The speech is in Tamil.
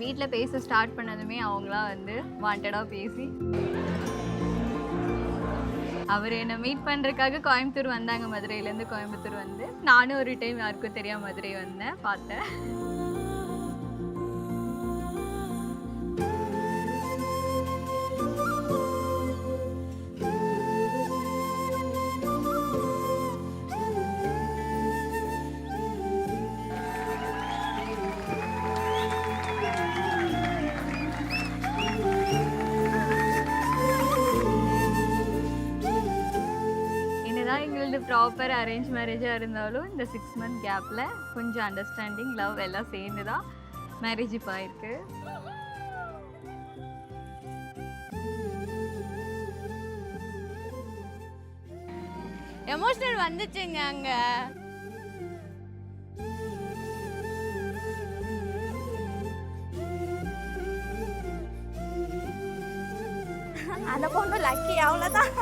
வீட்டில் பேச ஸ்டார்ட் பண்ணதுமே அவங்களாம் வந்து வாண்டடாக பேசி அவர் என்னை மீட் பண்ணுறதுக்காக கோயம்புத்தூர் வந்தாங்க. மதுரையிலேருந்து கோயம்புத்தூர் வந்து நானும் ஒரு டைம் யாருக்கும் தெரியாம மதுரை வந்தேன், பார்த்தேன். எங்களது ப்ராப்பர் அரேஞ்ச் மேரேஜாக இருந்தாலும் இந்த 6 மந்த் கேப்பில் கொஞ்சம் அண்டர்ஸ்டாண்டிங், லவ் எல்லாம் சேர்ந்து தான் மேரேஜ் இப்போ ஆயிருக்கு. எமோஷனல் வந்துச்சுங்க அங்க. அந்த பொண்ணு லக்கி, அவ்வளோதான்.